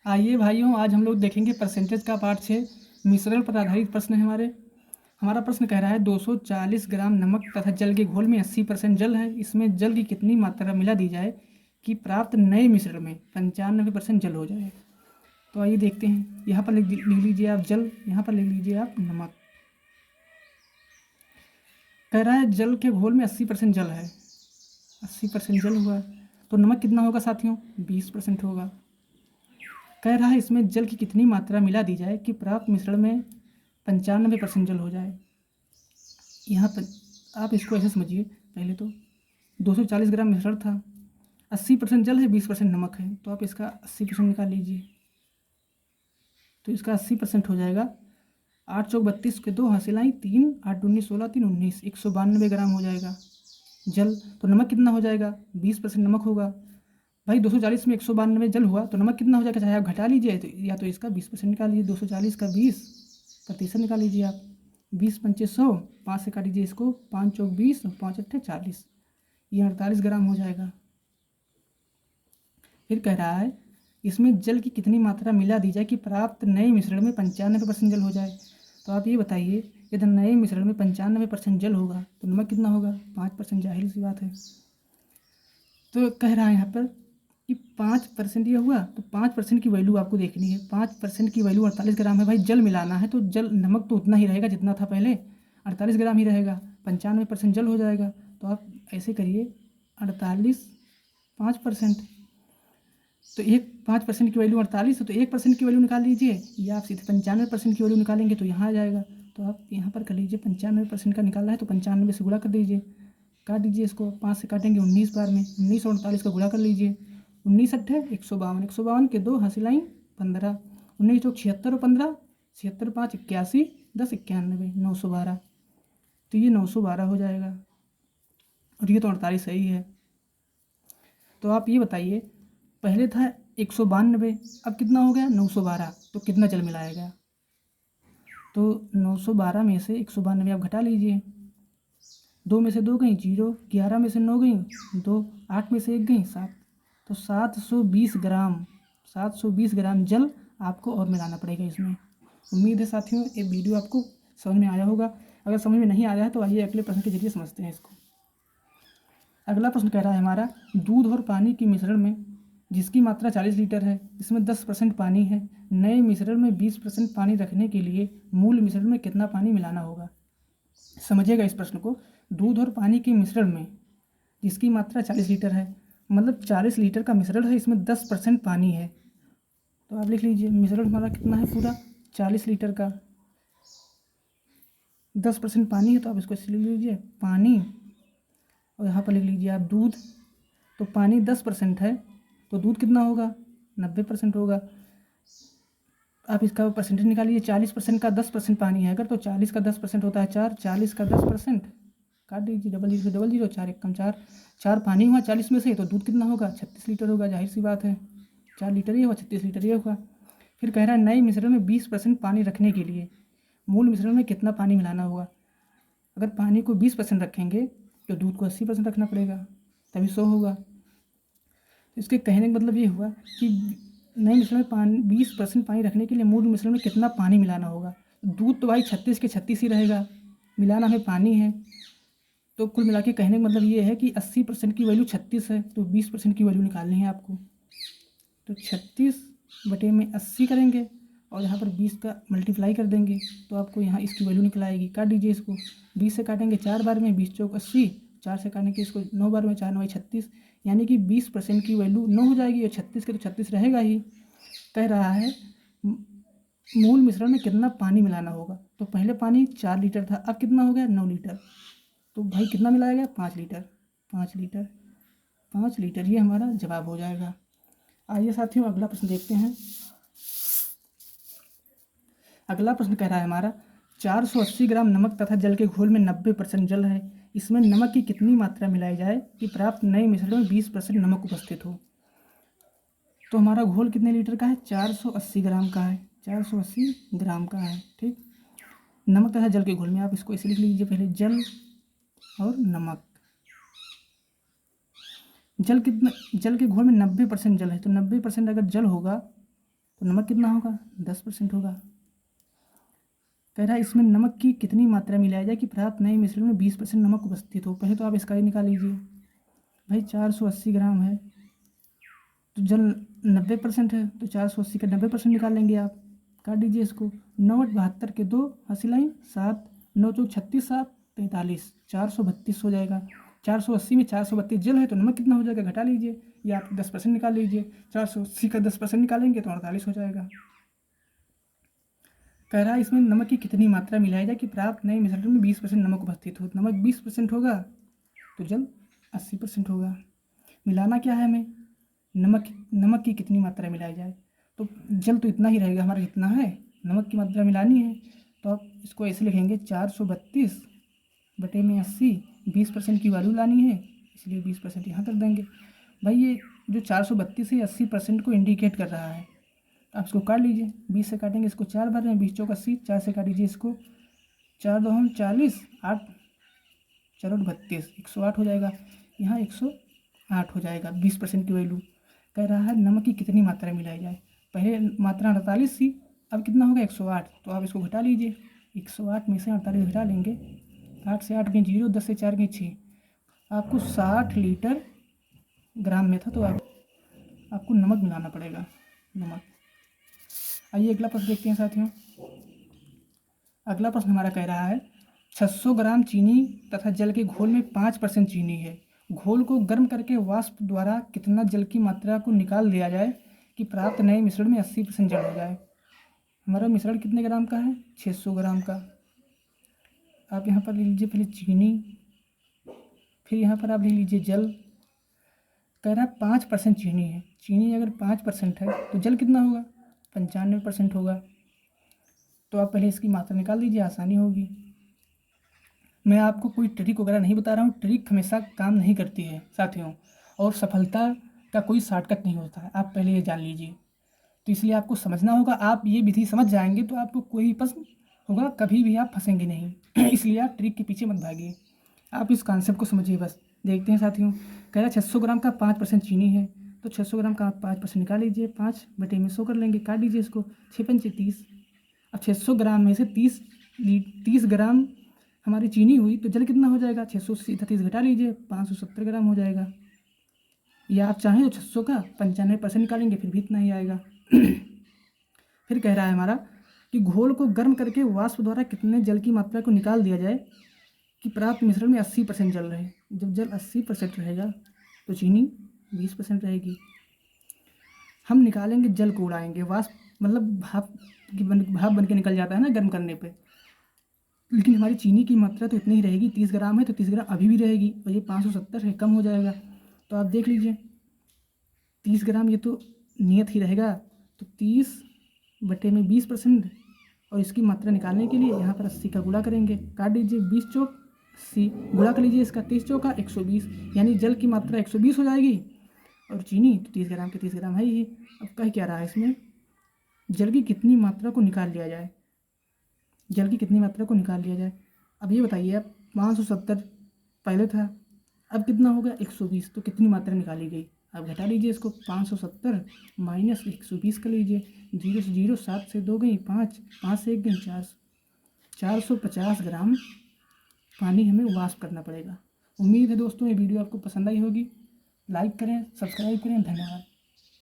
आइए भाइयों, आज हम लोग देखेंगे परसेंटेज का पार्ट 6। मिश्रण पर आधारित प्रश्न है हमारा प्रश्न कह रहा है 240 ग्राम नमक तथा जल के घोल में 80% जल है। इसमें जल की कितनी मात्रा मिला दी जाए कि प्राप्त नए मिश्रण में 95% जल हो जाए। तो आइए देखते हैं। यहाँ पर लिख लीजिए आप जल, यहाँ पर लिख लीजिए आप नमक। कह रहा है जल के घोल में 80% जल है, 80% जल हुआ तो नमक कितना होगा साथियों? 20% होगा। कह रहा है इसमें जल की कितनी मात्रा मिला दी जाए कि प्राप्त मिश्रण में 95% जल हो जाए। यहाँ पर आप इसको ऐसे समझिए, पहले तो 240 ग्राम मिश्रण था, 80% जल है, 20% नमक है, तो आप इसका 80% निकाल लीजिए। तो इसका 80% हो जाएगा 8 चौक 32 के 2 हासिल आई 3, 8 दूनी 16, 3 19, 192 ग्राम हो जाएगा जल। तो नमक कितना हो जाएगा? 20% नमक होगा। भाई 240 में 192 जल हुआ तो नमक कितना हो जाएगा? चाहे आप घटा लीजिए तो, या तो इसका 20% निकाल लीजिए। 240 का 20% निकाल लीजिए आप। 20 पंचे 100, 5 से काटिए इसको, 5 चौक 20, 5 अट्ठे 40, ये 48 ग्राम हो जाएगा। फिर कह रहा है इसमें जल की कितनी मात्रा मिला दी जाए कि प्राप्त नए मिश्रण में 95% जल हो जाए। तो आप ये बताइए, यदि नए मिश्रण में 95% जल होगा तो नमक कितना होगा? 5%, जाहिर सी बात है। तो कह रहा है यहाँ पर कि 5% ये हुआ, तो 5% की वैल्यू आपको देखनी है। 5% की वैल्यू 48 ग्राम है। भाई जल मिलाना है तो जल नमक तो उतना ही रहेगा जितना था पहले, 48 ग्राम ही रहेगा, 95% जल हो जाएगा। तो आप ऐसे करिए 48 5%, तो एक 5% की वैल्यू 48 है तो 1% की वैल्यू निकाल लीजिए, या आप सीधे 95% की वैल्यू निकालेंगे तो यहाँ आ जाएगा। तो आप यहाँ पर कर लीजिए 95% का निकालना है तो 95 से गुणा कर दीजिए, काट दीजिए इसको, 5 से काटेंगे 19 बार में, 19 और 48 का गुणा कर लीजिए, 19 अट्ठे 152, 152 के 2 हासिल आई 15, 19 चौक 76 और 15, 76 5 81, 10 91, 912। तो ये 912 हो जाएगा और ये तो 48 सही है। तो आप ये बताइए, पहले था 192, अब कितना हो गया? 912, तो कितना जल मिलाया गया? तो 912 में से 192 आप घटा लीजिए, 2 में से 2 गई 0, 11 में से 9 गई 2, 8 में से 1 गई 7, तो 720 ग्राम, 720 ग्राम जल आपको और मिलाना पड़ेगा इसमें। उम्मीद है साथियों ये वीडियो आपको समझ में आया होगा। अगर समझ में नहीं आया है तो आइए अगले प्रश्न के जरिए समझते हैं इसको। अगला प्रश्न कह रहा है हमारा, दूध और पानी के मिश्रण में जिसकी मात्रा 40 लीटर है, इसमें 10% पानी है, नए मिश्रण में 20% पानी रखने के लिए मूल मिश्रण में कितना पानी मिलाना होगा? समझिएगा इस प्रश्न को। दूध और पानी के मिश्रण में जिसकी मात्रा 40 लीटर है, मतलब 40 लीटर का मिश्रण है, इसमें 10% पानी है। तो आप लिख लीजिए मिश्रण हमारा कितना है, पूरा 40 लीटर का 10% पानी है, तो आप इसको लिख लीजिए पानी, और यहाँ पर लिख लीजिए आप दूध। तो पानी 10% है तो दूध कितना होगा? 90% होगा। आप इसका परसेंटेज निकालिए, 40% का 10% पानी है अगर, तो 40 का 10% होता है 4, 40 का 10%, काट दीजिए, डबल जीरो से डबल जीरो, 4 एकम 4, 4 पानी हुआ 40 में से, तो दूध कितना होगा? 36 लीटर होगा, जाहिर सी बात है, 4 लीटर ये हुआ, 36 लीटर ये हुआ। फिर कह रहा है नए मिश्रण में 20% पानी रखने के लिए मूल मिश्रण में कितना पानी मिलाना होगा? अगर पानी को 20% रखेंगे तो दूध को 80% रखना पड़ेगा, तभी 100 होगा। तो इसके कहने का मतलब ये हुआ कि नए मिश्रण में पानी 20% पानी रखने के लिए मूल मिश्रण में कितना पानी मिलाना होगा। दूध तो भाई 36 के 36 ही रहेगा, मिलाना हमें पानी है। तो कुल मिला के कहने का मतलब ये है कि 80% की वैल्यू 36 है, तो 20% की वैल्यू निकालनी है आपको। तो 36/80 करेंगे और यहाँ पर 20 का मल्टीप्लाई कर देंगे, तो आपको यहाँ इसकी वैल्यू निकल आएगी। काट दीजिए इसको, 20 से काटेंगे 4 बार में, 20 चौक 80, 4 से काटेंगे इसको 9 बार में, 4 9 36, यानी कि 20% की वैल्यू 9 हो जाएगी, और 36 के तो 36 रहेगा ही। कह रहा है मूल मिश्रण में कितना पानी मिलाना होगा। तो पहले पानी 4 लीटर था, अब कितना हो गया? 9 लीटर। तो भाई कितना मिलाया गया? 5 लीटर, 5 लीटर, 5 लीटर, ये हमारा जवाब हो जाएगा। आइए साथियों अगला प्रश्न देखते हैं। अगला प्रश्न कह रहा है हमारा, 480 ग्राम नमक तथा जल के घोल में 90% जल है, इसमें नमक की कितनी मात्रा मिलाई जाए कि प्राप्त नए मिश्रण में 20% नमक उपस्थित हो। तो हमारा घोल कितने लीटर का है? 480 ग्राम का है, 480 ग्राम का है, ठीक। नमक तथा जल के घोल में, आप इसको ऐसे लिख लीजिए पहले, जल और नमक। जल कितना, जल के घोल में 90% जल है, तो 90% अगर जल होगा तो नमक कितना होगा? 10% होगा। कह रहा है इसमें नमक की कितनी मात्रा मिलाई जाए कि प्राप्त नए मिश्रण में 20% नमक उपस्थित हो। पहले तो आप इसका ही निकाल लीजिए। भाई 480 ग्राम है तो जल 90% है, तो 480 का 90% निकाल लेंगे आप। काट दीजिए इसको। 9 72 के 2 हंसी लाइन 7, 9 चौक 36, 7 43, 432 हो जाएगा। 480 में 432 जल है तो नमक कितना हो जाएगा? घटा लीजिए, या आप 10% निकाल लीजिए। 480 का 10% निकालेंगे तो 48 हो जाएगा। कह रहा है इसमें नमक की कितनी मात्रा मिलाई जाए कि प्राप्त नए मिश्रण में 20% नमक उपस्थित हो। नमक 20% होगा तो जल 80% होगा। मिलाना क्या है हमें? नमक की कितनी मात्रा मिलाई जाए, तो जल तो इतना ही रहेगा हमारा जितना है, नमक की मात्रा मिलानी है। तो आप इसको ऐसे लिखेंगे 432 बटे में 80, 20% की वैल्यू लानी है इसलिए 20% यहाँ कर देंगे। भाई ये जो 432 है 80% को इंडिकेट कर रहा है। आप इसको काट लीजिए, 20 से काटेंगे इसको 4 बार में, 20 चौक 80, 4 से काट लीजिए इसको, 4 2 हम 40, 8 4 32, 108 हो जाएगा। यहाँ 108 हो जाएगा 20% की वैल्यू। कह रहा है नमक की कितनी मात्रा मिलाई जाए। पहले मात्रा 48 थी, अब कितना होगा? 108। तो आप इसको घटा लीजिए, 108 में से 48 घटा लेंगे, 8 से 8 गए 0, 10 से 4 गए 6, आपको 60 लीटर ग्राम में था तो आपको नमक मिलाना पड़ेगा। नमक। आइए अगला प्रश्न देखते हैं साथियों। अगला प्रश्न हमारा कह रहा है 600 ग्राम चीनी तथा जल के घोल में 5% चीनी है। घोल को गर्म करके वाष्प द्वारा कितना जल की मात्रा को निकाल दिया जाए कि प्राप्त नए मिश्रण में 80% जल हो जाए। हमारा मिश्रण कितने ग्राम का है? 600 ग्राम का। आप यहाँ पर ले लीजिए पहले चीनी, फिर यहाँ पर आप ले लीजिए जल। कह रहा है 5% चीनी है। चीनी अगर 5% है तो जल कितना होगा? 95% होगा। तो आप पहले इसकी मात्रा निकाल दीजिए, आसानी होगी। मैं आपको कोई ट्रिक वगैरह नहीं बता रहा हूँ, ट्रिक हमेशा काम नहीं करती है साथियों, और सफलता का कोई शॉर्टकट नहीं होता है, आप पहले ये जान लीजिए। तो इसलिए आपको समझना होगा। आप ये विधि समझ जाएंगे तो आपको कोई प्रश्न होगा, कभी भी आप फंसेंगे नहीं। इसलिए आप ट्रिक के पीछे मत भागिए, आप इस कॉन्सेप्ट को समझिए बस। देखते हैं साथियों। कह रहा 600 ग्राम का 5% चीनी है, तो 600 ग्राम का आप 5% निकाल लीजिए, 5 बटे में 100 कर लेंगे, काट लीजिए इसको, 6 पंचे 30। अब 600 ग्राम में से 30 ग्राम हमारी चीनी हुई तो जल कितना हो जाएगा? 680 30 घटा लीजिए, 570 ग्राम हो जाएगा। या आप चाहें तो 600 का 95% निकालेंगे फिर भी इतना ही आएगा। फिर कह रहा है हमारा कि घोल को गर्म करके वाष्प द्वारा कितने जल की मात्रा को निकाल दिया जाए कि प्राप्त मिश्रण में 80% जल रहे। जब जल 80% रहेगा तो चीनी 20% रहेगी। हम निकालेंगे, जल को उड़ाएंगे, वाष्प मतलब भाप बन के निकल जाता है ना गर्म करने पे, लेकिन हमारी चीनी की मात्रा तो इतनी ही रहेगी। 30 ग्राम है तो 30 ग्राम अभी भी रहेगी, और ये 570 है, कम हो जाएगा। तो आप देख लीजिए 30 ग्राम ये तो नियत ही रहेगा, तो 30 बटे में 20%, और इसकी मात्रा निकालने के लिए यहाँ पर 80 का गुणा करेंगे, काट दीजिए, 20 चौक 80, गुणा कर लीजिए इसका, 30 चौका 120, यानी जल की मात्रा 120 हो जाएगी, और चीनी तो 30 ग्राम के 30 ग्राम है ही। अब कह क्या रहा है इसमें, जल की कितनी मात्रा को निकाल लिया जाए, जल की कितनी मात्रा को निकाल लिया जाए। अब ये बताइए आप, 570 पहले था, अब कितना होगा? 120, तो कितनी मात्रा निकाली गई? अब घटा लीजिए इसको, 570 माइनस 120 कर लीजिए, 0 से 0, 7 से 2 गई 5, 5 से 1 गई 4, 450 ग्राम पानी हमें वाष्प करना पड़ेगा। उम्मीद है दोस्तों ये वीडियो आपको पसंद आई होगी। लाइक करें, सब्सक्राइब करें, धन्यवाद।